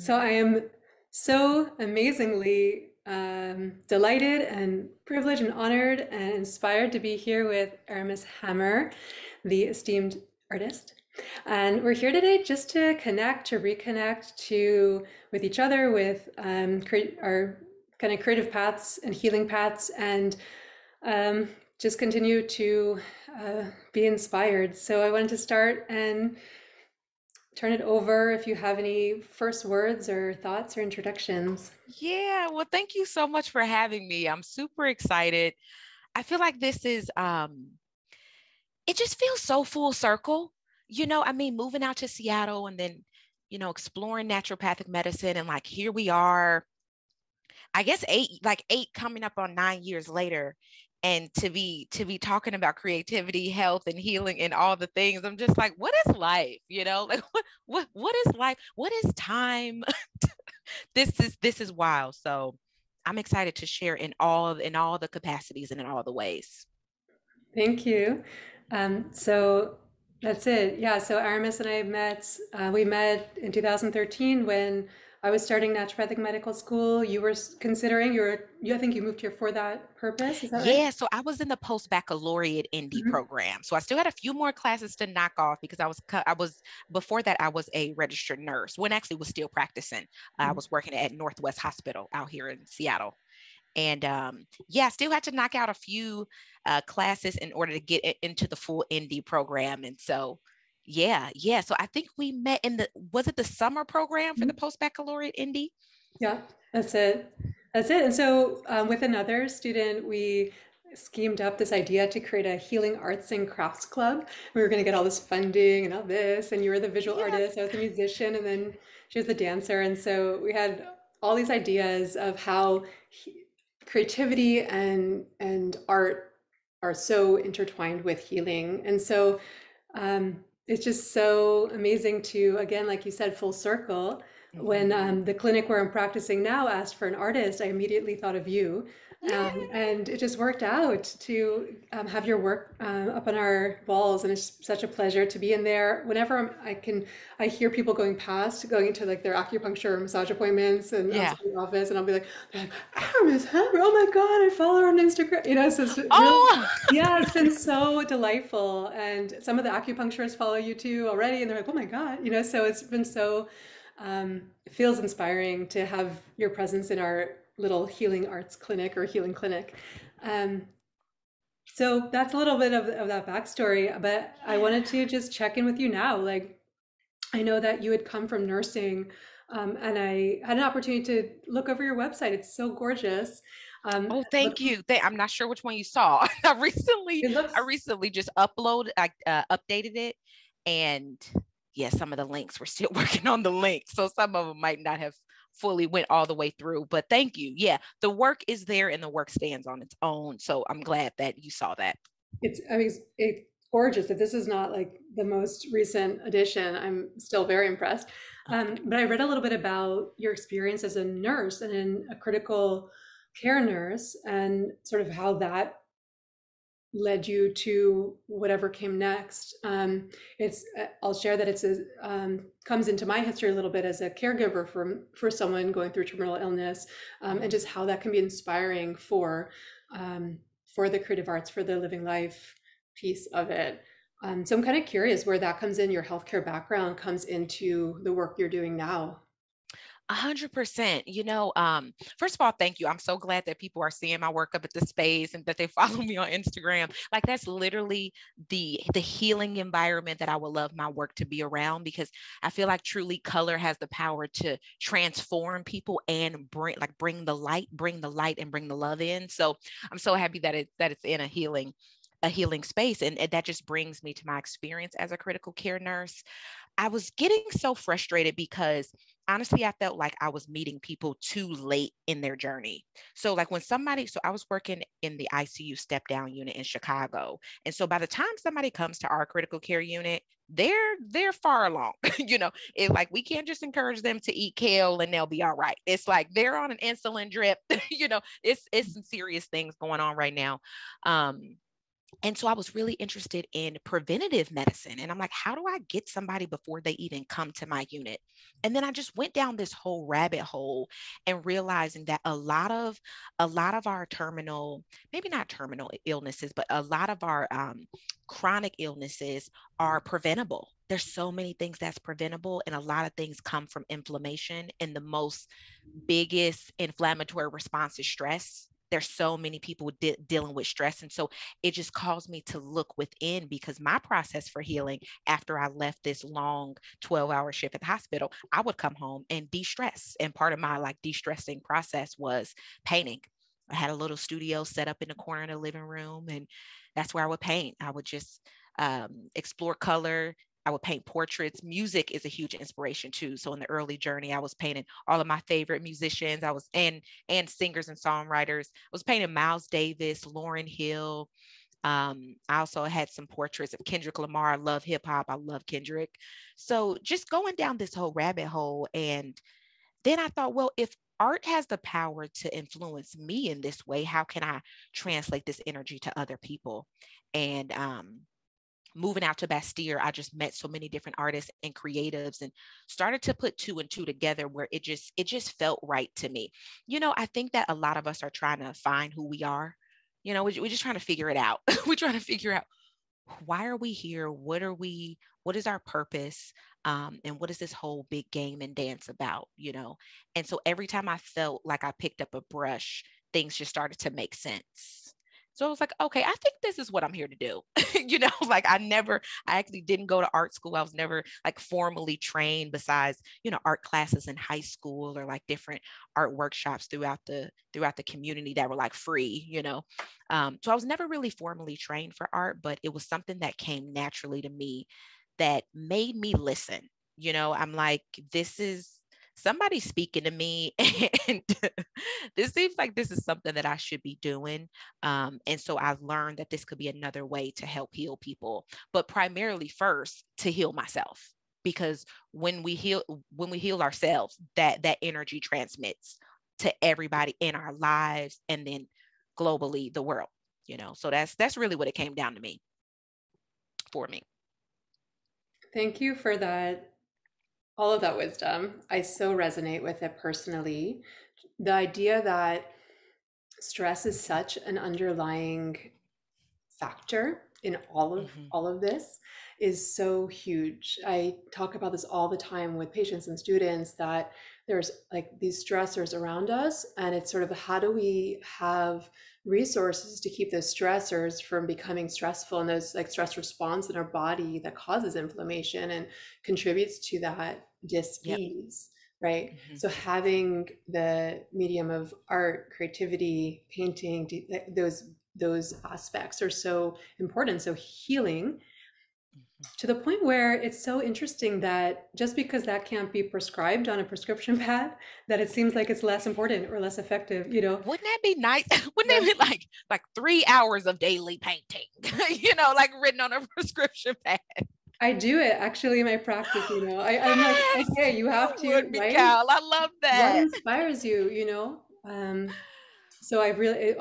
So I am so amazingly delighted and privileged and honored and inspired to be here with Aramis Hamer, the esteemed artist. And we're here today just to connect, to reconnect to with each other, with our kind of creative paths and healing paths, and um, just continue to be inspired. So I wanted to start and turn it over if you have any first words or thoughts or introductions. Yeah, well, thank you so much for having me. I'm super excited. I feel like this is it just feels so full circle. I mean, moving out to Seattle and then, exploring naturopathic medicine and like here we are, I guess eight coming up on 9 years later. And to be talking about creativity, health, and healing and all the things, I'm just like, what is life? Like what is life? What is time? This is wild. So I'm excited to share in all the capacities and in all the ways. Thank you. So that's it. Yeah. So Aramis and I met, we met in 2013 when I was starting naturopathic medical school. You were considering, I think you moved here for that purpose. Is that right? Yeah, so I was in the post baccalaureate ND Mhm. program. So I still had a few more classes to knock off because I was before that I was a registered nurse when actually was still practicing. I was working at Northwest Hospital out here in Seattle. And yeah, I still had to knock out a few classes in order to get into the full ND program. And so, yeah. So I think we met was it the summer program for the Mhm. post baccalaureate ND? Yeah, that's it. That's it. And so, with another student, we schemed up this idea to create a healing arts and crafts club. We were going to get all this funding and all this, and you were the visual Yes. artist, I was the musician, and then she was the dancer. And so we had all these ideas of how creativity and art are so intertwined with healing. And so it's just so amazing to, again, like you said, full circle. When Mhm. the clinic where I'm practicing now asked for an artist, I immediately thought of you. Yeah. And it just worked out to have your work up on our walls. And it's such a pleasure to be in there. Whenever I hear people going past, going into like their acupuncture or massage appointments and Yeah. outside the office, and I'll be like, Aramis Hamer, oh my God, I follow her on Instagram. So it's really, Oh, yeah, it's been so delightful. And some of the acupuncturists follow you too already, and they're like, oh my God, so it's been so, it feels inspiring to have your presence in our little healing arts clinic or healing clinic. Um, so that's a little bit of that backstory, but I wanted yeah. to just check in with you now. Like, I know that you had come from nursing, and I had an opportunity to look over your website. It's so gorgeous. Oh, Look, thank you. I'm not sure which one you saw. it I looks recently just updated it, and yeah, some of the links we're still working on the links, so some of them might not have fully went all the way through. But thank you. Yeah, the work is there, and the work stands on its own. So I'm glad that you saw that. I mean, it's gorgeous. If this is not like the most recent edition, I'm still very impressed. But I read a little bit about your experience as a nurse and in a critical care nurse, and sort of how that led you to whatever came next. I'll share that comes into my history a little bit as a caregiver for someone going through terminal illness, and just how that can be inspiring for the creative arts, for the living life piece of it. So I'm kind of curious where that comes in. Your healthcare background comes into the work you're doing now. 100%. First of all, thank you. I'm so glad that people are seeing my work up at the space and that they follow me on Instagram. Like that's literally the healing environment that I would love my work to be around because I feel like truly color has the power to transform people and bring the light and bring the love in. So I'm so happy that it's in a healing space. And that just brings me to my experience as a critical care nurse. I was getting so frustrated because honestly, I felt like I was meeting people too late in their journey. So I was working in the ICU step down unit in Chicago. And so by the time somebody comes to our critical care unit, they're far along. It's like we can't just encourage them to eat kale and they'll be all right. It's like they're on an insulin drip. It's some serious things going on right now. Um, And so I was really interested in preventative medicine. And I'm like, how do I get somebody before they even come to my unit? And then I just went down this whole rabbit hole and realizing that a lot of our terminal, maybe not terminal illnesses, but a lot of our chronic illnesses are preventable. There's so many things that's preventable, and a lot of things come from inflammation. And the most biggest inflammatory response is stress. There's so many people dealing with stress. And so it just caused me to look within, because my process for healing after I left this long 12-hour shift at the hospital, I would come home and de-stress. And part of my like de-stressing process was painting. I had a little studio set up in the corner of the living room, and that's where I would paint. I would just explore color. I would paint portraits. Music is a huge inspiration too. So in the early journey, I was painting all of my favorite musicians. And singers and songwriters. I was painting Miles Davis, Lauryn Hill. I also had some portraits of Kendrick Lamar. I love hip hop. I love Kendrick. So just going down this whole rabbit hole. And then I thought, well, if art has the power to influence me in this way, how can I translate this energy to other people? And moving out to Bastille, I just met so many different artists and creatives and started to put two and two together, where it just felt right to me. I think that a lot of us are trying to find who we are. We're just trying to figure it out. We're trying to figure out, why are we here? What is our purpose? And what is this whole big game and dance about? And so every time I felt like I picked up a brush, things just started to make sense. So I was like, okay, I think this is what I'm here to do. Like I actually didn't go to art school. I was never like formally trained besides, art classes in high school, or like different art workshops throughout the community that were like free. So I was never really formally trained for art, but it was something that came naturally to me that made me listen. I'm like, this is somebody speaking to me, and this seems like this is something that I should be doing. And so I've learned that this could be another way to help heal people, but primarily first to heal myself. Because when we heal ourselves, that energy transmits to everybody in our lives, and then globally the world. So that's really what it came down to me for me. Thank you for that, all of that wisdom. I so resonate with it personally. The idea that stress is such an underlying factor in all of Hmm. all of this is so huge. I talk about this all the time with patients and students, that there's like these stressors around us, and it's sort of, how do we have resources to keep those stressors from becoming stressful, and those like stress response in our body that causes inflammation and contributes to that Yep. dis-ease, right? Hmm. So having the medium of art, creativity, painting, those aspects are so important. So healing, to the point where it's so interesting that just because that can't be prescribed on a prescription pad, that it seems like it's less important or less effective. Wouldn't that be nice? Wouldn't Yeah. that be like 3 hours of daily painting, like written on a prescription pad? I do it actually in my practice. I'm like, Yes, okay, you you have would, to, right? Michal. I love What that. inspires you? So I really,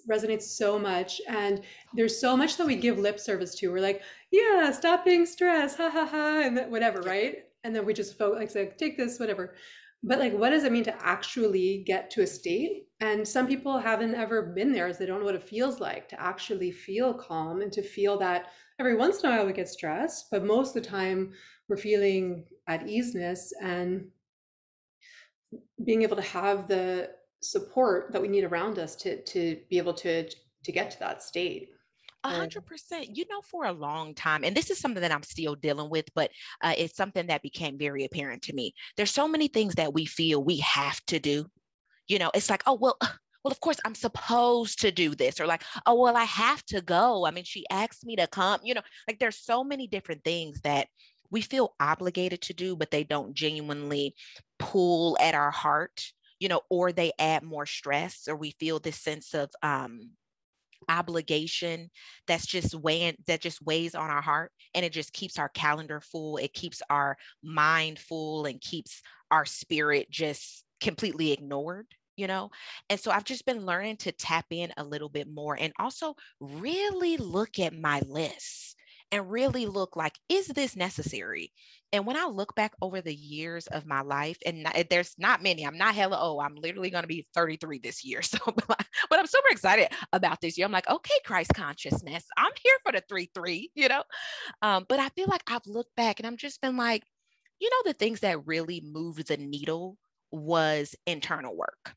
resonates so much. And there's so much that we give lip service to. We're like, yeah, stop being stressed, ha ha ha, and then whatever, Yep. right? And then we just focus, like, say, take this, whatever. But like, what does it mean to actually get to a state? And some people haven't ever been there, as they don't know what it feels like to actually feel calm, and to feel that every once in a while we get stressed, but most of the time we're feeling at easiness, and being able to have the support that we need around us to be able to get to that state. A Uh, 100%. For a long time, and this is something that I'm still dealing with, but it's something that became very apparent to me. There's so many things that we feel we have to do. It's like, oh, well, of course I'm supposed to do this, or like, oh, well, I have to go. I mean, she asked me to come. Like there's so many different things that we feel obligated to do, but they don't genuinely pull at our heart. Or they add more stress, or we feel this sense of obligation that just weighs on our heart, and it just keeps our calendar full, it keeps our mind full, and keeps our spirit just completely ignored. you know? And so I've just been learning to tap in a little bit more and also really look at my lists and really look like, is this necessary? And when I look back over the years of my life, and there's not many, I'm not hella old. I'm literally going to be 33 this year. So, but I'm super excited about this year. I'm like, okay, Christ consciousness, I'm here for the 3-3, you know? But I feel like I've looked back and I'm just been like, the things that really moved the needle was internal work.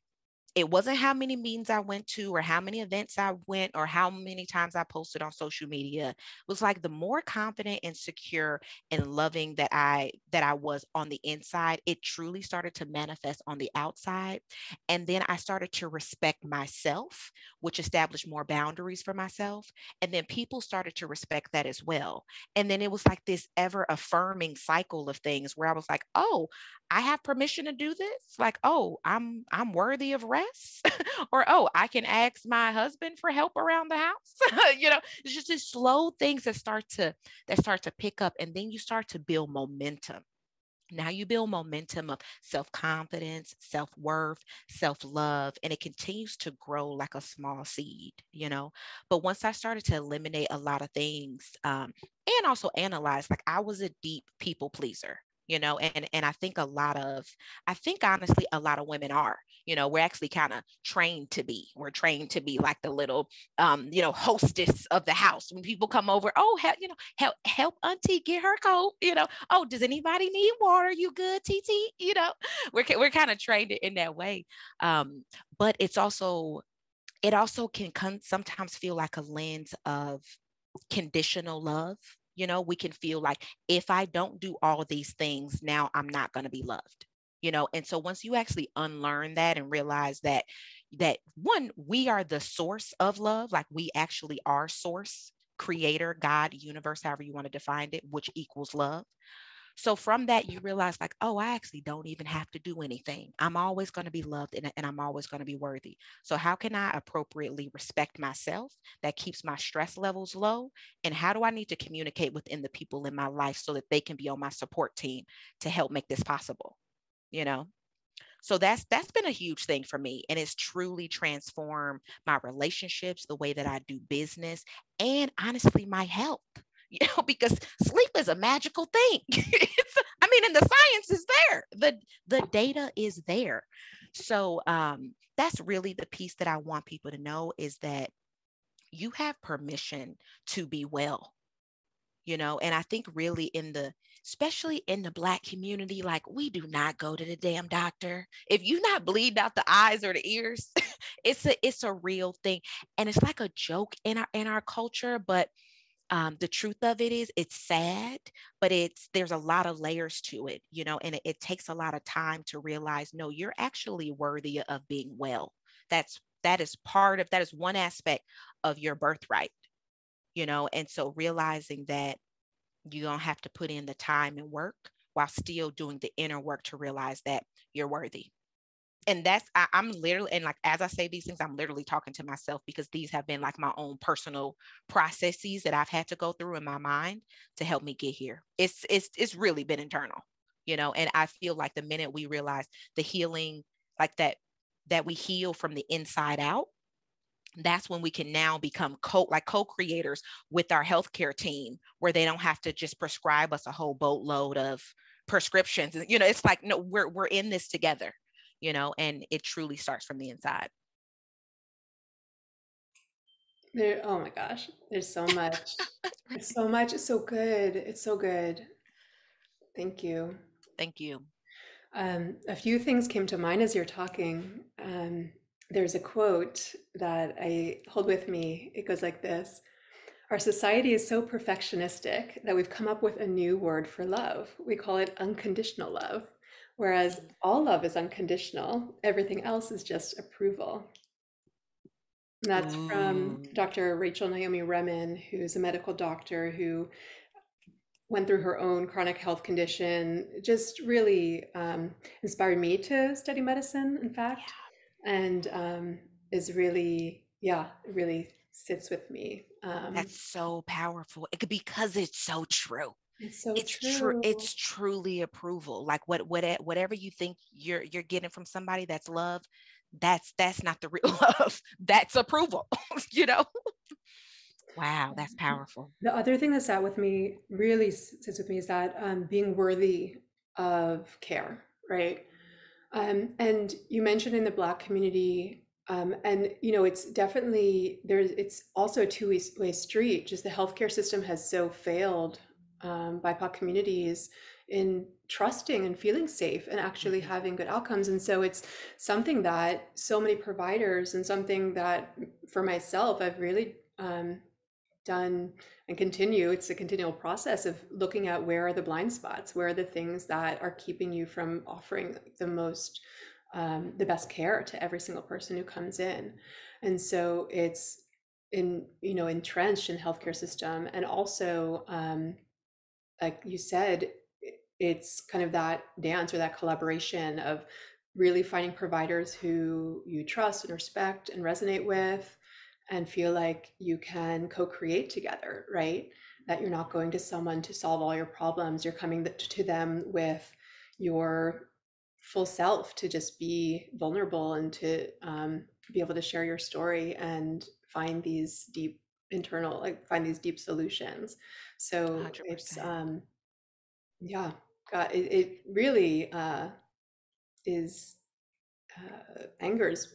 It wasn't how many meetings I went to or how many events I went or how many times I posted on social media. It was like the more confident and secure and loving that I was on the inside, it truly started to manifest on the outside. And then I started to respect myself, which established more boundaries for myself. And then people started to respect that as well. And then it was like this ever affirming cycle of things where I was like, oh, I have permission to do this. Like, oh, I'm worthy of rest. Or oh, I can ask my husband for help around the house. It's just these slow things that start to pick up, and then you start to build momentum. Now you build momentum of self-confidence, self-worth, self-love, and it continues to grow like a small seed. But once I started to eliminate a lot of things, and also analyze, like I was a deep people pleaser. And I think honestly a lot of women are, we're actually kind of trained to be like the little hostess of the house. When people come over, oh, help auntie get her coat, oh, does anybody need water? You good, TT? We're kind of trained in that way. But it also can sometimes feel like a lens of conditional love. We can feel like if I don't do all these things, now I'm not going to be loved. And so once you actually unlearn that and realize that one, we are the source of love, like we actually are source, creator, God, universe, however you want to define it, which equals love. So from that, you realize like, oh, I actually don't even have to do anything. I'm always going to be loved, and I'm always going to be worthy. So how can I appropriately respect myself that keeps my stress levels low? And how do I need to communicate within the people in my life so that they can be on my support team to help make this possible? You know? So that's been a huge thing for me, and it's truly transformed my relationships, the way that I do business, and honestly my health. Because sleep is a magical thing. And the science is there. The data is there. So that's really the piece that I want people to know, is that you have permission to be well. And I think really especially in the Black community, like we do not go to the damn doctor if you're not bleeding out the eyes or the ears. It's a real thing, and it's like a joke in our culture. But the truth of it is, it's sad, but there's a lot of layers to it, and it takes a lot of time to realize, no, you're actually worthy of being well. That is one aspect of your birthright. And so realizing that you don't have to put in the time and work while still doing the inner work to realize that you're worthy. And I'm literally, and like, as I say these things, I'm literally talking to myself, because these have been like my own personal processes that I've had to go through in my mind to help me get here. It's really been internal, and I feel like the minute we realize the healing, like that we heal from the inside out, that's when we can now become co-creators with our healthcare team, where they don't have to just prescribe us a whole boatload of prescriptions. It's like, no, we're in this together, and it truly starts from the inside. Oh my gosh, there's so much. It's so much. It's so good. It's so good. Thank you. Thank you. A few things came to mind as you're talking. There's a quote that I hold with me. It goes like this: our society is so perfectionistic that we've come up with a new word for love. We call it unconditional love, whereas all love is unconditional. Everything else is just approval. And that's from Ooh. Dr. Rachel Naomi Remen, who's a medical doctor who went through her own chronic health condition. Just really inspired me to study medicine, in fact, and is really, yeah, it really sits with me. That's so powerful. Because it's so true. It's so It's true. true. It's truly approval. Like whatever you think you're getting from somebody, that's love. that's not the real love. That's approval, you know? Wow, that's powerful. The other thing that sat with me, really sits with me, is that being worthy of care, right? And you mentioned in the Black community, and it's definitely it's also a two-way street. Just the healthcare system has so failed BIPOC communities in trusting and feeling safe and actually Mhm. having good outcomes. And so it's something that so many providers, and something that for myself, I've really done and continue. It's a continual process of looking at where are the blind spots, where are the things that are keeping you from offering the best care to every single person who comes in. And so it's entrenched in healthcare system, and also like you said, it's kind of that dance or that collaboration of really finding providers who you trust and respect and resonate with and feel like you can co-create together, right? That you're not going to someone to solve all your problems. You're coming to them with your full self, to just be vulnerable and to be able to share your story and find these deep find these deep solutions. So it's 100%. yeah, God, it really is angers,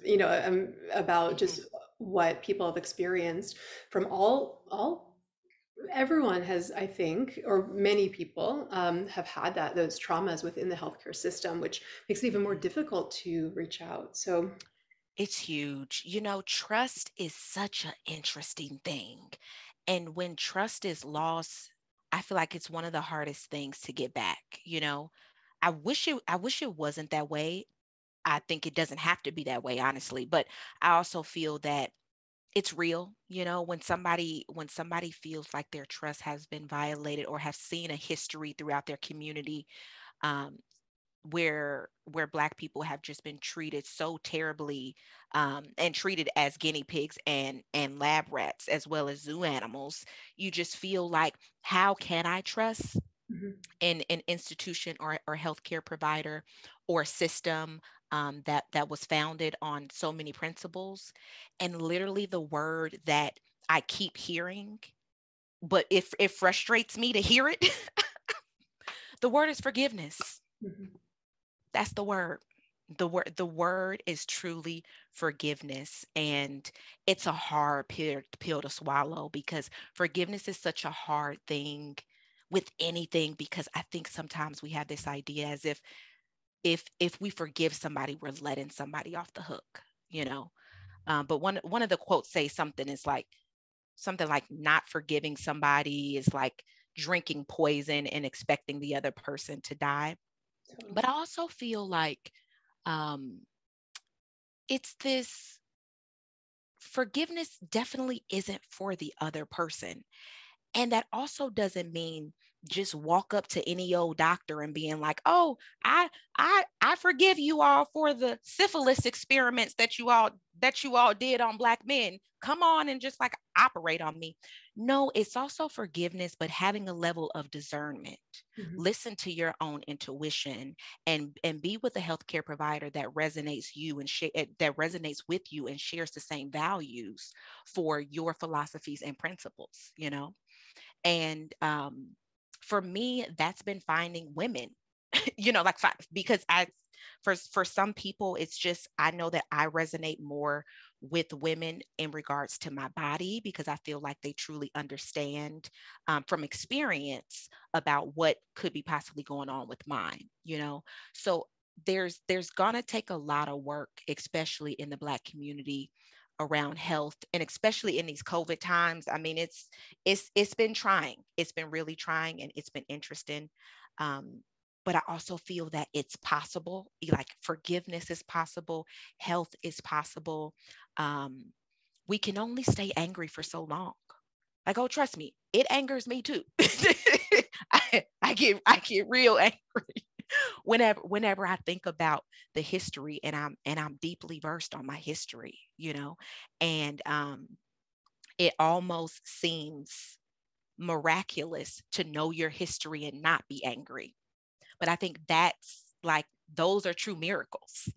about Mhm. just what people have experienced from all everyone has, I think, or many people have had those traumas within the healthcare system, which makes it even more Mhm. difficult to reach out. So, It's huge. Trust is such an interesting thing. And when trust is lost, I feel like it's one of the hardest things to get back. I wish it wasn't that way. I think it doesn't have to be that way, honestly, but I also feel that it's real, when somebody feels like their trust has been violated or have seen a history throughout their community, um, where Black people have just been treated so terribly, and treated as guinea pigs and lab rats as well as zoo animals. You just feel like, how can I trust mhm, in an institution or healthcare provider or system, that was founded on so many principles? And literally the word that I keep hearing, but if it frustrates me to hear it, the word is forgiveness. mhm, That's the word. The word is truly forgiveness. And it's a hard pill to swallow, because forgiveness is such a hard thing with anything, because I think sometimes we have this idea as if we forgive somebody, we're letting somebody off the hook, you know. But one of the quotes say something like not forgiving somebody is like drinking poison and expecting the other person to die. But totally. I also feel like, um, it's this forgiveness definitely isn't for the other person. And that also doesn't mean just walk up to any old doctor and being like, "Oh, I forgive you all for the syphilis experiments that you all did on Black men. Come on and just like operate on me." No, it's also forgiveness, but having a level of discernment. Mhm, Listen to your own intuition, and be with a healthcare provider that resonates with you and shares the same values for your philosophies and principles. And for me, that's been finding women, like, because for some people, it's just, I know that I resonate more with women in regards to my body, because I feel like they truly understand, from experience, about what could be possibly going on with mine. So there's gonna take a lot of work, especially in the Black community, around health, and especially in these COVID times. I mean, it's been trying. It's been really trying, and it's been interesting. Um, but I also feel that it's possible. Like, forgiveness is possible, health is possible. Um, we can only stay angry for so long. Like, oh, trust me, it angers me too. I get real angry whenever I think about the history, and I'm deeply versed on my history. And it almost seems miraculous to know your history and not be angry. But I think that's like those are true miracles.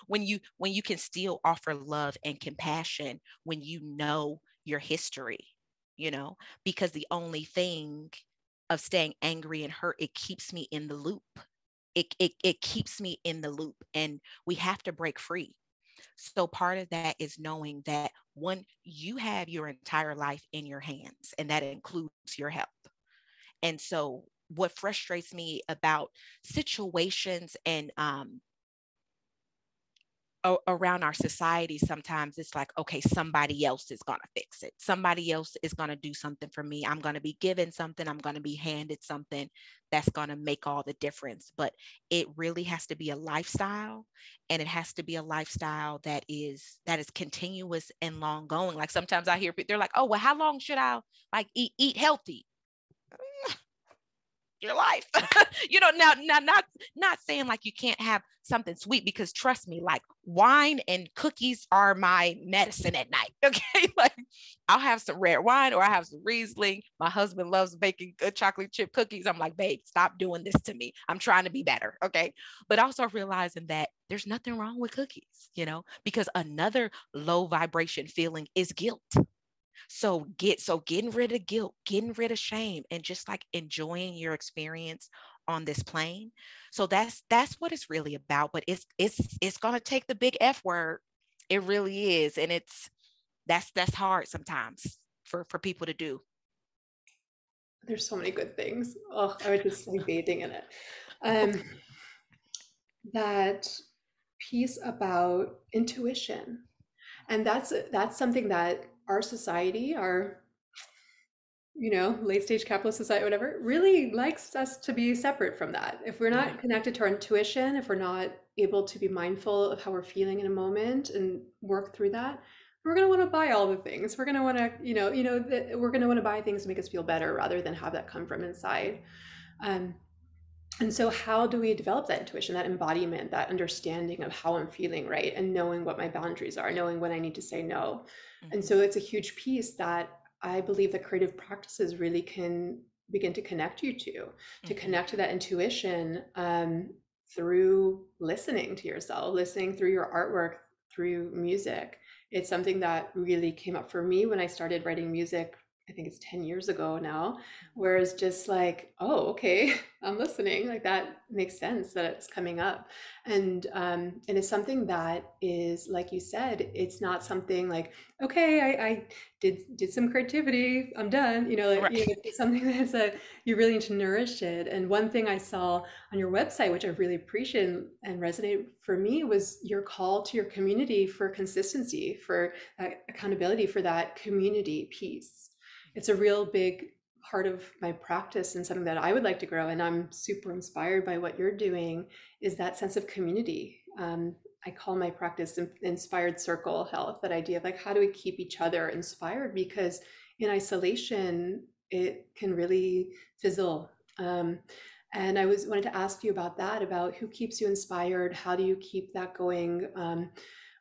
When you can still offer love and compassion when you know your history, because the only thing of staying angry and hurt, it keeps me in the loop. It keeps me in the loop, and we have to break free. So part of that is knowing that, one, you have your entire life in your hands, and that includes your health. And so what frustrates me about situations and around our society, sometimes it's like, okay, somebody else is going to fix it. Somebody else is going to do something for me. I'm going to be given something. I'm going to be handed something that's going to make all the difference. But it really has to be a lifestyle, and it has to be a lifestyle that is continuous and long going. Like sometimes I hear people, they're like, oh, well, how long should I like eat healthy? Your life. Now not saying like you can't have something sweet, because trust me, like wine and cookies are my medicine at night. Okay. Like I'll have some red wine, or I have some Riesling. My husband loves baking good chocolate chip cookies. I'm like, babe, stop doing this to me. I'm trying to be better. Okay. But also realizing that there's nothing wrong with cookies, because another low vibration feeling is guilt. So getting rid of guilt, getting rid of shame, and just like enjoying your experience on this plane. So that's what it's really about. But it's gonna take the big F word. It really is. And that's hard sometimes for people to do. There's so many good things. Oh, I would just like bathing in it. Um, that piece about intuition, and that's something that our society, our late stage capitalist society, whatever, really likes us to be separate from that. If we're Mhm. not connected to our intuition, if we're not able to be mindful of how we're feeling in a moment and work through that, we're going to want to buy all the things. We're going to want to, we're going to want to buy things to make us feel better rather than have that come from inside. Um, and so, how do we develop that intuition, that embodiment, that understanding of how I'm feeling, right? And knowing what my boundaries are, knowing when I need to say no. And Mhm. so, it's a huge piece that I believe that creative practices really can begin to connect you to Mhm. connect to that intuition through listening to yourself, listening through your artwork, through music. It's something that really came up for me when I started writing music. I think it's 10 years ago now, where it's just like, oh, okay, I'm listening. Like that makes sense that it's coming up. And it's something that is, like you said, it's not something like, okay, I did some creativity, I'm done. Right. It's something that's you really need to nourish it. And one thing I saw on your website, which I really appreciate and resonated for me, was your call to your community for consistency, for that accountability, for that community piece. It's a real big part of my practice and something that I would like to grow. And I'm super inspired by what you're doing, is that sense of community. I call my practice inspired circle health, that idea of like, how do we keep each other inspired? Because in isolation, it can really fizzle. And I wanted to ask you about that, about who keeps you inspired? How do you keep that going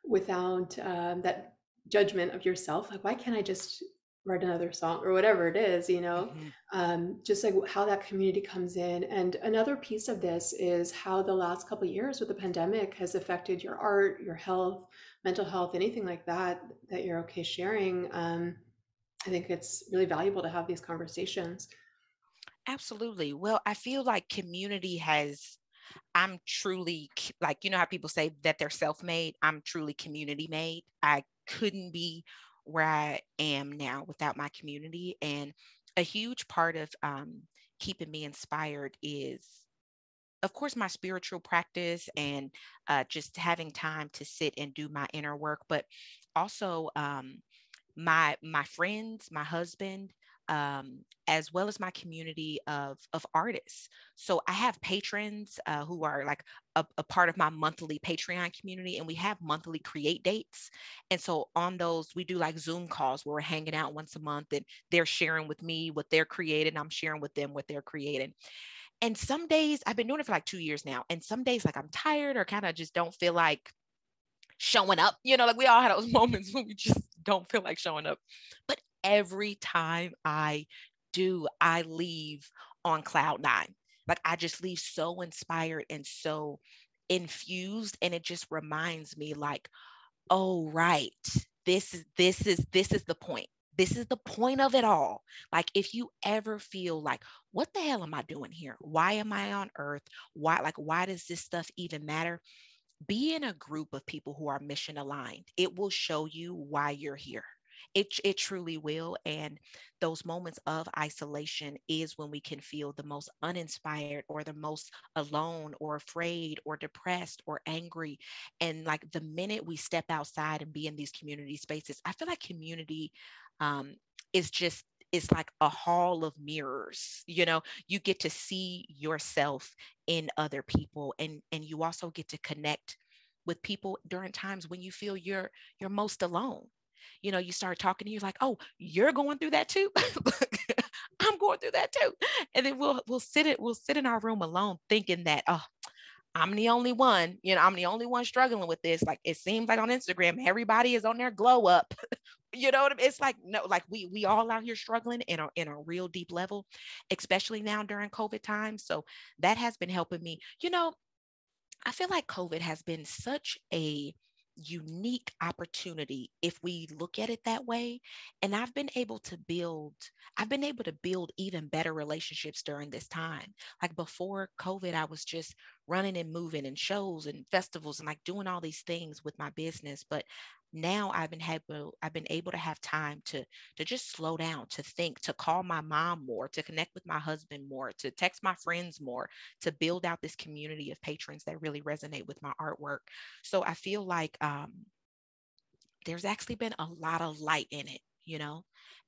without that judgment of yourself? Like, why can't I just write another song or whatever it is, Mhm. just like how that community comes in. And another piece of this is how the last couple of years with the pandemic has affected your art, your health, mental health, anything like that, that you're okay sharing. I think it's really valuable to have these conversations. Absolutely. Well, I feel like community has, I'm truly like, how people say that they're self-made. I'm truly community made. I couldn't be where I am now without my community. And a huge part of keeping me inspired is, of course, my spiritual practice, and just having time to sit and do my inner work, but also my friends, my husband, as well as my community of artists. So I have patrons who are like a part of my monthly Patreon community, and we have monthly create dates. And so on those, we do like Zoom calls where we're hanging out once a month, and they're sharing with me what they're creating. I'm sharing with them what they're creating. And some days, I've been doing it for like 2 years now, and some days like I'm tired or kind of just don't feel like showing up. Like we all had those moments when we just don't feel like showing up. But every time I do, I leave on cloud nine. Like I just leave so inspired and so infused. And it just reminds me like, oh, right. This is the point. This is the point of it all. Like if you ever feel like, what the hell am I doing here? Why am I on earth? Why does this stuff even matter? Be in a group of people who are mission aligned. It will show you why you're here. It truly will. And those moments of isolation is when we can feel the most uninspired or the most alone or afraid or depressed or angry. And like the minute we step outside and be in these community spaces, I feel like community um, is just, it's like a hall of mirrors. You get to see yourself in other people, and you also get to connect with people during times when you feel you're most alone. You start talking and you're like, oh, you're going through that too. I'm going through that too. And then we'll sit in our room alone thinking that, oh, I'm the only one, I'm the only one struggling with this. Like it seems like on Instagram everybody is on their glow up. You know what I mean? It's like, no, like we all out here struggling in a real deep level, especially now during COVID times. So that has been helping me. I feel like COVID has been such a unique opportunity if we look at it that way. And I've been able to build even better relationships during this time. Like before COVID, I was just running and moving and shows and festivals and like doing all these things with my business. But now I've been able to have time to just slow down, to think, to call my mom more, to connect with my husband more, to text my friends more, to build out this community of patrons that really resonate with my artwork. So I feel like there's actually been a lot of light in it,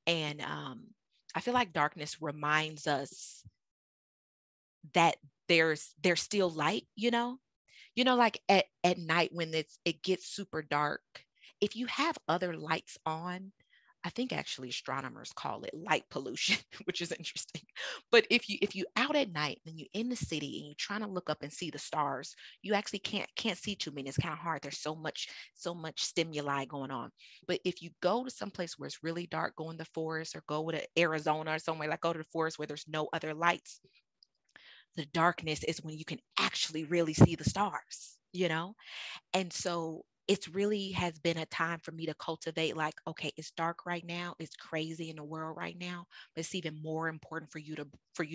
and I feel like darkness reminds us that there's still light, like at night when it gets super dark, if you have other lights on, I think actually astronomers call it light pollution, which is interesting. But if you out at night and you're in the city and you're trying to look up and see the stars, you actually can't see too many. It's kind of hard. There's so much stimuli going on. But if you go to some place where it's really dark, go in the forest or go to Arizona or somewhere, like go to the forest where there's no other lights, the darkness is when you can actually really see the stars. And so it's really has been a time for me to cultivate like, okay, it's dark right now, it's crazy in the world right now, but it's even more important for you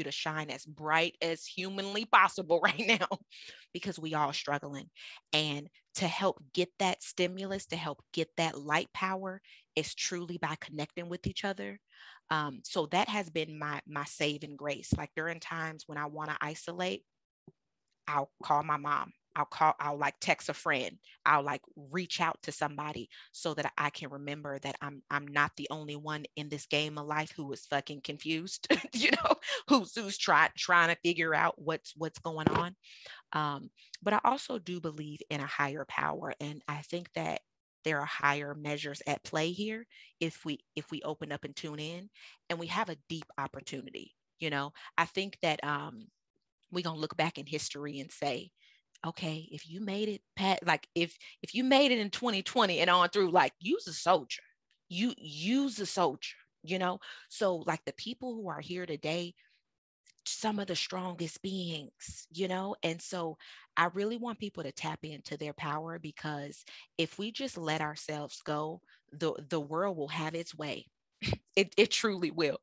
to shine as bright as humanly possible right now, because we all struggling. And to help get that stimulus, to help get that light power, is truly by connecting with each other. So that has been my saving grace. Like during times when I want to isolate, I'll call my mom. I'll like text a friend. I'll like reach out to somebody so that I can remember that I'm not the only one in this game of life who is fucking confused, who's trying to figure out what's going on. But I also do believe in a higher power. And I think that there are higher measures at play here if we open up and tune in, and we have a deep opportunity. I think that we're gonna look back in history and say, okay, if you made it like if you made it in 2020 and on through, like use a soldier. You use a soldier, you know? So like the people who are here today, some of the strongest beings. And so I really want people to tap into their power, because if we just let ourselves go, the world will have its way. It truly will.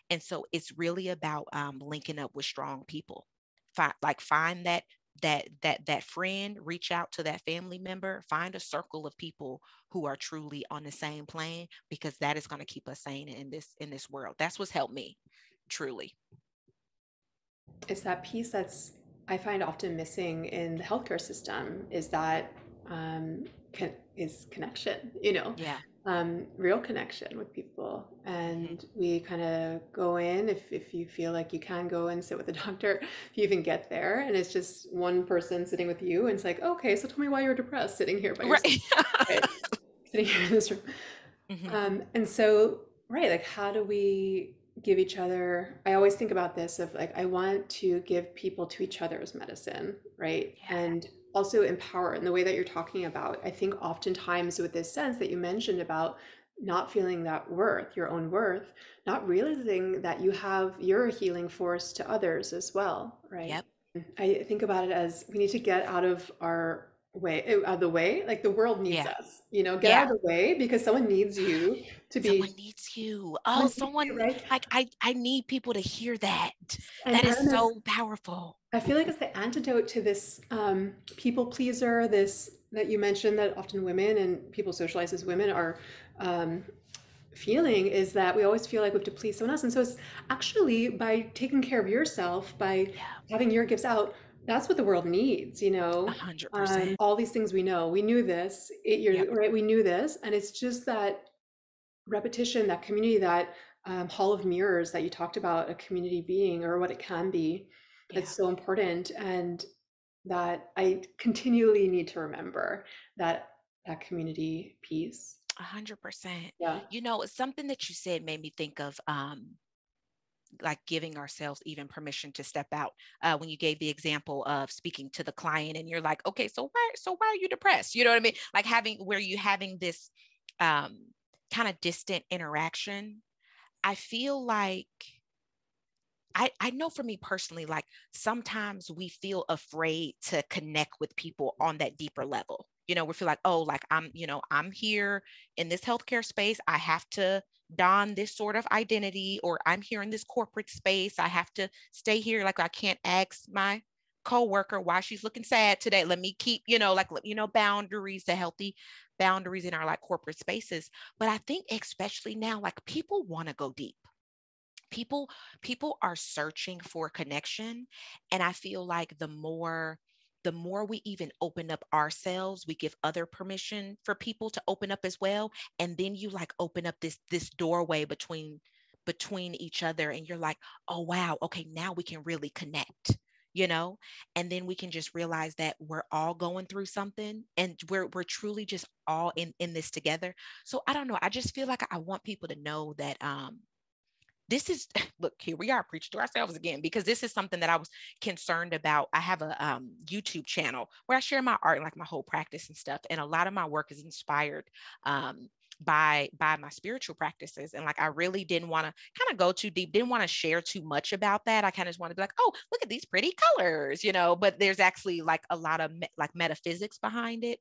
And so it's really about linking up with strong people. Find that friend, reach out to that family member, find a circle of people who are truly on the same plane, because that is going to keep us sane in this world. That's what's helped me, truly. It's that piece that's I find often missing in the healthcare system is that is connection, Yeah. real connection with people. Hmm. And we kind of go in if you feel like you can go and sit with the doctor, if you even get there, and it's just one person sitting with you, and it's like, okay, so tell me why you're depressed sitting here by yourself, Right. right? Sitting here in this room. Hmm. And so, right, like how do we give each other? I always think about this of like, I want to give people to each other as medicine, right? Yeah. And also empower in the way that you're talking about. I think oftentimes with this sense that you mentioned about not feeling that worth, your own worth, not realizing that you're a healing force to others as well, right? Yep. I think about it as we need to get out of our way, out of the way, like the world needs Yeah. us, you know, get out Yeah. of the way because someone needs you to Someone be, needs you. Oh, someone needs you, someone right? like I need people to hear that. And That is Aramis, so powerful. I feel like it's the antidote to this people pleaser, this that you mentioned that often women and people socialize as women are um, feeling is that we always feel like we have to please someone else. And so it's actually by taking care of yourself, by Yeah. having your gifts out, that's what the world needs, you A know? 100%. All these things we know, we knew this, Yep. you're right, we knew this. And it's just that repetition, that community, that hall of mirrors that you talked about, a community being or what it can be, Yeah. that's so important. And that I continually need to remember that that community piece. 100%. Yeah. It's something that you said made me think of like giving ourselves even permission to step out. When you gave the example of speaking to the client and you're like, okay, so why are you depressed? You know what I mean? Like having this um kind of distant interaction. I feel like I know for me personally, like sometimes we feel afraid to connect with people on that deeper level. We feel like, oh, like I'm here in this healthcare space. I have to don this sort of identity, or I'm here in this corporate space. I have to stay here. Like I can't ask my coworker why she's looking sad today. Let me keep, boundaries, the healthy boundaries in our like corporate spaces. But I think especially now, like people want to go deep. People are searching for connection, and I feel like the more we even open up ourselves, we give other permission for people to open up as well, and then you like open up this doorway between each other, and you're like, oh wow, okay, now we can really connect, you know and then we can just realize that we're all going through something, and we're truly just all in this together. So I don't know, I just feel like I want people to know that this is look, here we are preaching to ourselves again, because this is something that I was concerned about. I have a YouTube channel where I share my art and like my whole practice and stuff, and a lot of my work is inspired um, by my spiritual practices. And like I really didn't want to kind of go too deep, didn't want to share too much about that. I kind of just wanted to be like, oh, look at these pretty colors, but there's actually like a lot of like metaphysics behind it.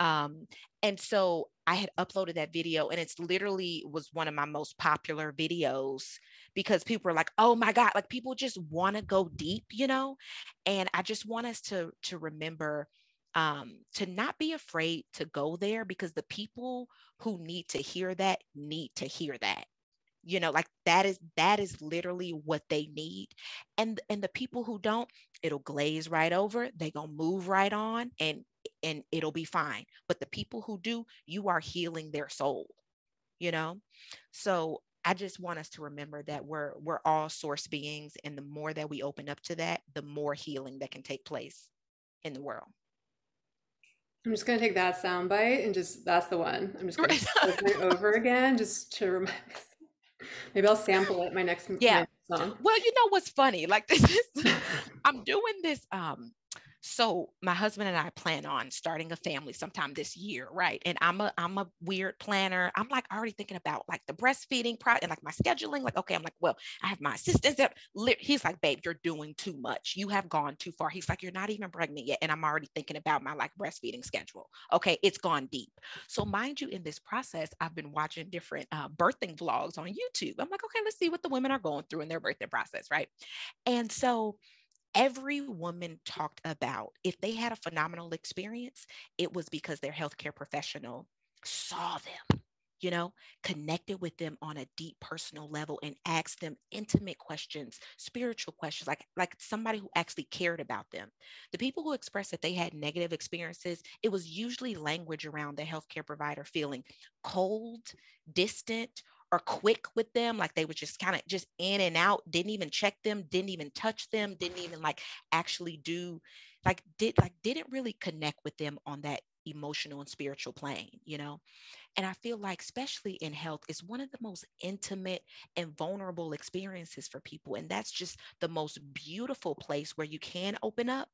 um, and so I had uploaded that video, and it's literally was one of my most popular videos, because people are like, oh my God, like people just want to go deep. And I just want us to remember to not be afraid to go there, because the people who need to hear that. Like that is literally what they need. And the people who don't, it'll glaze right over, they gonna move right on, and it'll be fine. But the people who do, you are healing their soul, you know so I just want us to remember that we're all source beings, and the more that we open up to that, the more healing that can take place in the world. I'm just gonna take that sound bite and just that's the one. I'm just gonna over and over again just to remind maybe I'll sample it my Yeah. next song. Well, you know what's funny? Like this is I'm doing this so my husband and I plan on starting a family sometime this year, right? And I'm a weird planner. I'm like already thinking about like the breastfeeding part and like my scheduling. Like, okay, I'm like, well, I have my assistants that he's like, babe, you're doing too much. You have gone too far. He's like, you're not even pregnant yet. And I'm already thinking about my like breastfeeding schedule. Okay, it's gone deep. So mind you, in this process, I've been watching different birthing vlogs on YouTube. I'm like, okay, let's see what the women are going through in their birthing process, right? And so every woman talked about if they had a phenomenal experience, it was because their healthcare professional saw them, you know, connected with them on a deep personal level and asked them intimate questions, spiritual questions, like somebody who actually cared about them. The people who expressed that they had negative experiences, it was usually language around the healthcare provider feeling cold, distant, or quick with them, like they were just kind of just in and out, didn't even check them, didn't even touch them, didn't even like actually do didn't really connect with them on that emotional and spiritual plane. And I feel like, especially in health, it's one of the most intimate and vulnerable experiences for people. And that's just the most beautiful place where you can open up.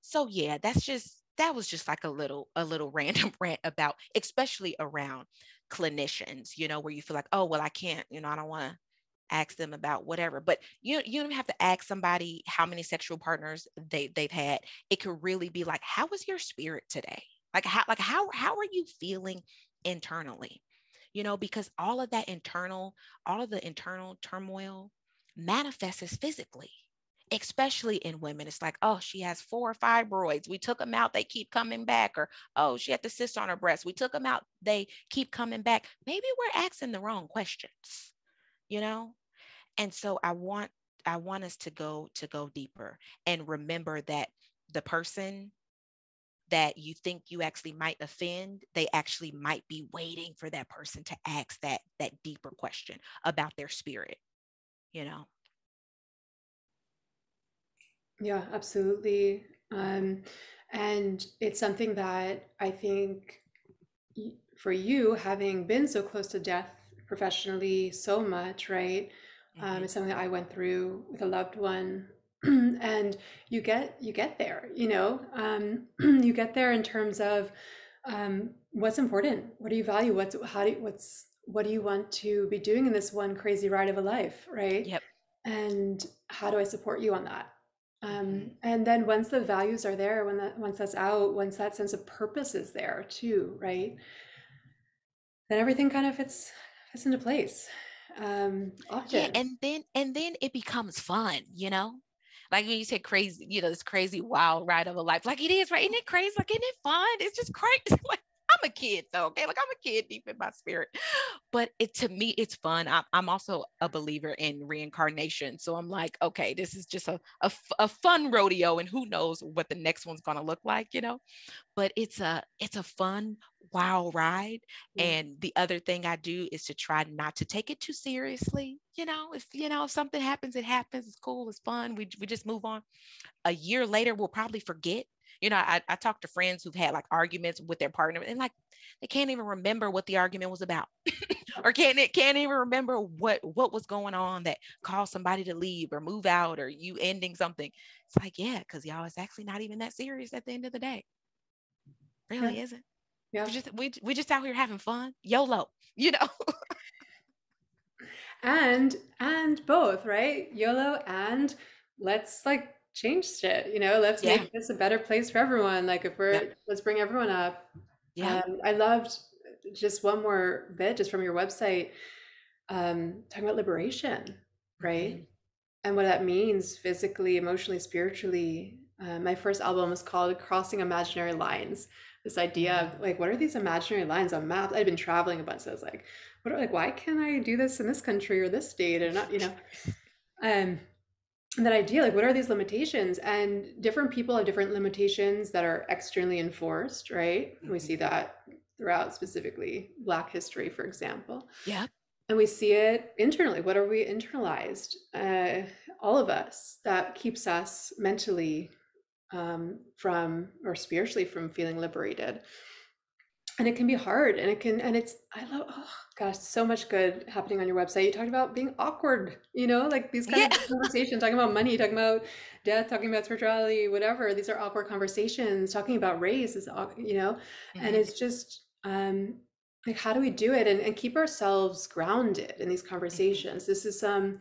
So yeah, that was just like a little random rant about, especially around clinicians, where you feel like, oh, well, I can't, I don't want to ask them about whatever. But you don't have to ask somebody how many sexual partners they've had. It could really be like, how was your spirit today? How are you feeling internally? Because all of the internal turmoil manifests physically, especially in women. It's like, oh, she has 4 fibroids. We took them out. They keep coming back. Or, oh, she had the cyst on her breast. We took them out. They keep coming back. Maybe we're asking the wrong questions, you know? And so I want us to go deeper and remember that the person that you think you actually might offend, they actually might be waiting for that person to ask that deeper question about their spirit, you know? Yeah, absolutely. And it's something that I think for you, having been so close to death professionally so much, right? Hmm. It's something that I went through with a loved one. And you get there, you get there in terms of what's important, what do you value, what do you want to be doing in this one crazy ride of a life, right? Yep. And how do I support you on that? Hmm. And then once the values are there, once that's out, once that sense of purpose is there too, right? Then everything kind of fits into place. Yeah, Often, and then it becomes fun, like when you said crazy, this crazy wild ride of a life. Like it is, right? Isn't it crazy? Like, isn't it fun? It's just crazy. Like I'm a kid though, okay? Like I'm a kid deep in my spirit. But to me, it's fun. I'm also a believer in reincarnation. So I'm like, okay, this is just a fun rodeo, and who knows what the next one's gonna look like. But it's a fun, wild ride. yeah, And the other thing I do is to try not to take it too seriously. If something happens, it happens. It's cool. It's fun. We just move on. A year later, we'll probably forget. I talk to friends who've had like arguments with their partner, and like they can't even remember what the argument was about, or can't even remember what was going on that caused somebody to leave or move out or you ending something. It's like, yeah, because y'all, it's actually not even that serious at the end of the day. yeah, Really isn't. yeah. We just out here having fun. YOLO, you know. And both, right? YOLO, and let's like change shit, let's Yeah. make this a better place for everyone. Like if Yep. let's bring everyone up. Yep. I loved just one more bit just from your website, talking about liberation, Hmm. right? And what that means physically, emotionally, spiritually. My first album was called Crossing Imaginary Lines. This idea of like, what are these imaginary lines on maps? I'd been traveling a bunch, so I was like, why can't I do this in this country or this state or not, Um, and that idea, like, what are these limitations? And different people have different limitations that are externally enforced, right? And we see Hmm. that throughout specifically Black history, for example. Yep. And we see it internally. What are we internalized? All of us, that keeps us mentally from, or spiritually from, feeling liberated. And it can be hard, and I love, oh gosh, so much good happening on your website. You talked about being awkward, like these kind Yeah. of conversations, talking about money, talking about death, talking about spirituality, whatever. These are awkward conversations. Talking about race is, and Hmm. it's just, like, how do we do it and keep ourselves grounded in these Hmm. conversations? This is some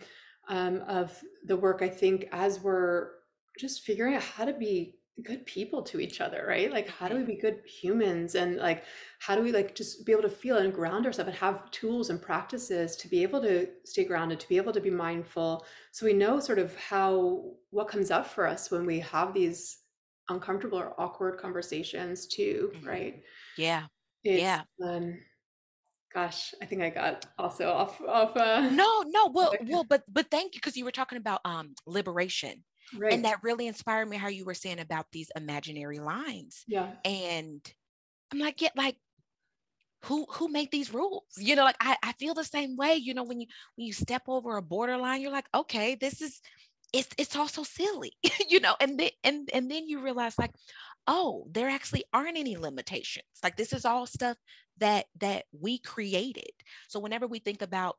of the work, I think, as we're just figuring out how to be good people to each other, right? Like, how do we Hmm. be good humans, and like, how do we like just be able to feel and ground ourselves and have tools and practices to be able to stay grounded, to be able to be mindful, so we know sort of what comes up for us when we have these uncomfortable or awkward conversations too, Hmm. right? Yeah. It's Yeah. gosh, I think I got also off No, no. Well, topic. but thank you, because you were talking about liberation, and Right. that really inspired me how you were saying about these imaginary lines. Yeah. And I'm like, yeah, like who made these rules? Like I feel the same way. When you step over a borderline, you're like, okay, this is it's also silly, and then you realize, like, oh, there actually aren't any limitations. Like this is all stuff that we created. So whenever we think about,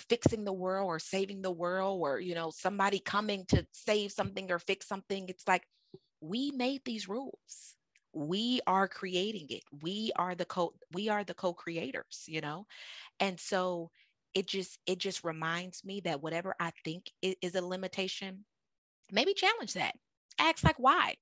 fixing the world or saving the world, or somebody coming to save something or fix something, it's like we made these rules. we are creating it. We are the co-creators, you know? And so it just reminds me that whatever I think is a limitation, maybe challenge that. Ask like why?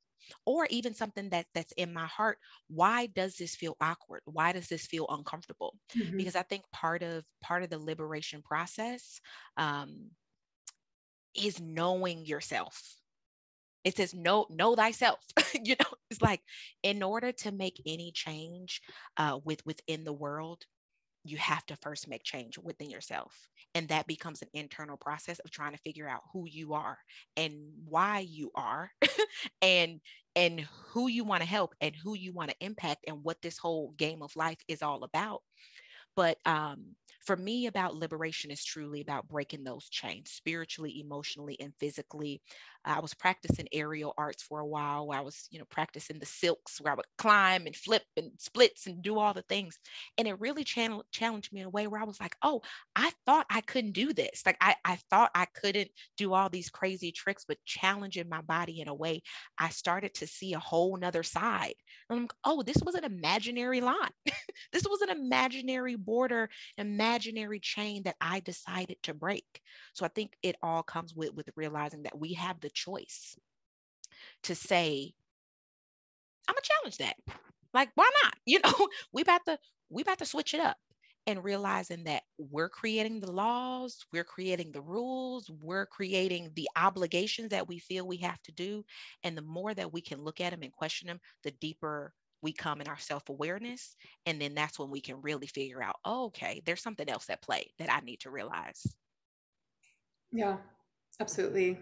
Or even something that's in my heart, why does this feel awkward? Why does this feel uncomfortable? Mhm. Because I think part of the liberation process um, is knowing yourself. It says know thyself. It's like in order to make any change within the world, you have to first make change within yourself. And that becomes an internal process of trying to figure out who you are and why you are and and who you want to help and who you want to impact and what this whole game of life is all about. But for me, about liberation is truly about breaking those chains spiritually, emotionally, and physically. I was practicing aerial arts for a while where I was, practicing the silks where I would climb and flip and splits and do all the things. And it really challenged me in a way where I was like, oh, I thought I couldn't do this. Like I thought I couldn't do all these crazy tricks, but challenging my body in a way, I started to see a whole nother side. And I'm like, oh, this was an imaginary line. This was an imaginary border, imaginary chain that I decided to break. So I think it all comes with realizing that we have the choice to say, I'm gonna challenge that. Like, why not? We about to switch it up and realizing that we're creating the laws, we're creating the rules, we're creating the obligations that we feel we have to do. And the more that we can look at them and question them, the deeper we come in our self-awareness. And then that's when we can really figure out, oh, okay, there's something else at play that I need to realize. Yeah, absolutely.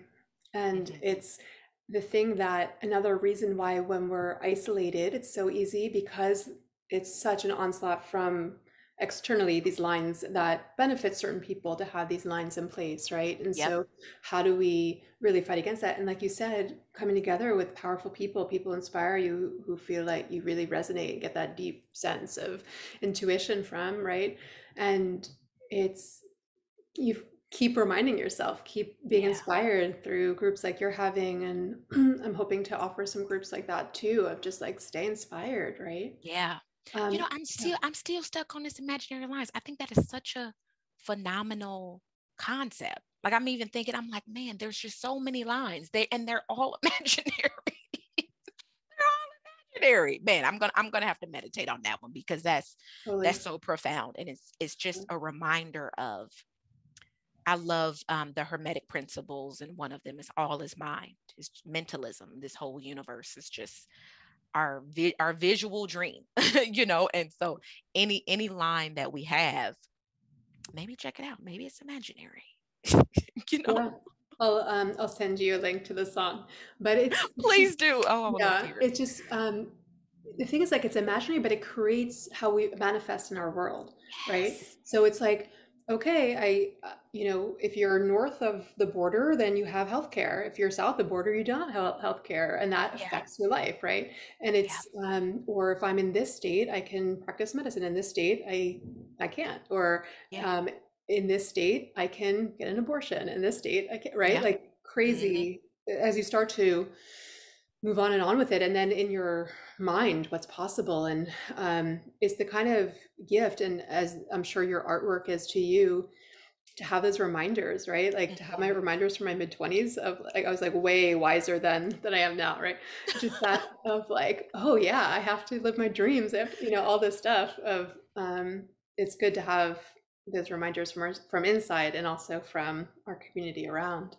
And Mhm. it's the thing that another reason why when we're isolated, it's so easy because it's such an onslaught from externally, these lines that benefit certain people to have these lines in place, right? And Yep. so how do we really fight against that? And like you said, coming together with powerful people, people inspire you who feel like you really resonate, get that deep sense of intuition from, right? And it's you keep reminding yourself, keep being Yeah. inspired through groups like you're having. And I'm hoping to offer some groups like that too, of just like stay inspired, right? Yeah. Um, I'm yeah, still stuck on this imaginary lines. I think that is such a phenomenal concept. Like I'm even thinking, I'm like, man, there's just so many lines. They're all imaginary. They're all imaginary. Man, I'm gonna have to meditate on that one because that's totally. so profound. And it's just a reminder of I love the Hermetic principles, and one of them is all is mind. It's mentalism. This whole universe is just our visual dream, and so any line that we have, maybe check it out, maybe it's imaginary. you know Yeah. I'll send you a link to the song, but it's just Please do. Oh, I would love to yeah, hear it. it's just the thing is like it's imaginary, but it creates how we manifest in our world, right? Yes. So it's like, okay, if you're north of the border, then you have healthcare. If you're south of the border, you don't have healthcare, and that Yeah. affects your life, right? And Yeah. or if I'm in this state, I can practice medicine. In this state, I can't. Or Yeah. um, in this state, I can get an abortion. In this state, I can, right? Yeah. Like Hmm. crazy as you start to move on and on with it, and then in your mind what's possible. And it's the kind of gift, and as I'm sure your artwork is to you, to have those reminders, right? Like to have my Hmm. reminders from my mid-20s of like I was like way wiser than I am now, right? Just that of like, oh yeah, I have to live my dreams, I have to, all this stuff of it's good to have those reminders from inside and also from our community around.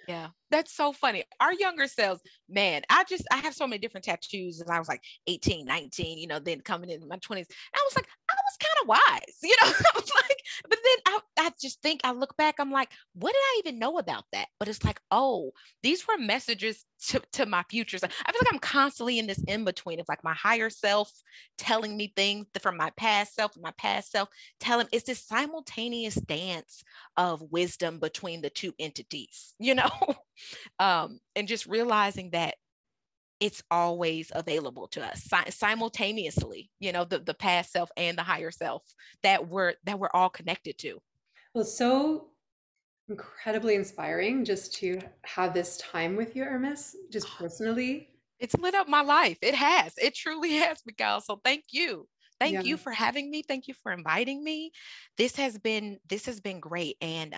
Yeah, that's so funny. Our younger selves, man, I have so many different tattoos and I was like 18, 19, then coming in my 20s. I was like, I was kind of wise, I was like, but then I just think I look back, I'm like, what did I even know about that? But it's like, oh, these were messages to my future. So I feel like I'm constantly in this in between of like my higher self telling me things from my past self and my past self telling it's this simultaneous dance of wisdom between the two entities, and just realizing that it's always available to us simultaneously, the past self and the higher self that we're all connected to. Well, so incredibly inspiring just to have this time with you, Hermes, just personally. It's lit up my life. It has. It truly has, Michal. So thank you. Thank you Yeah, for having me. Thank you for inviting me. This has been great. And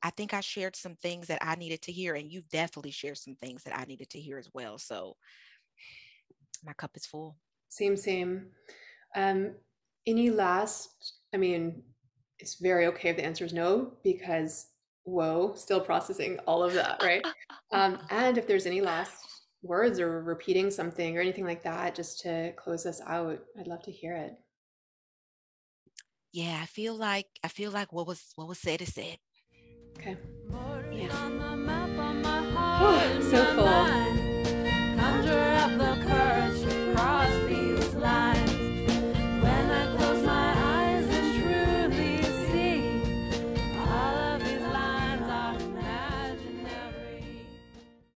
I think I shared some things that I needed to hear, and you've definitely shared some things that I needed to hear as well. So my cup is full. same, same. Um, any last, I mean, it's very okay if the answer is no, because whoa, still processing all of that, right? And if there's any last words or repeating something or anything like that, just to close us out, I'd love to hear it. Yeah, I feel like what was said is said. Okay. Yeah.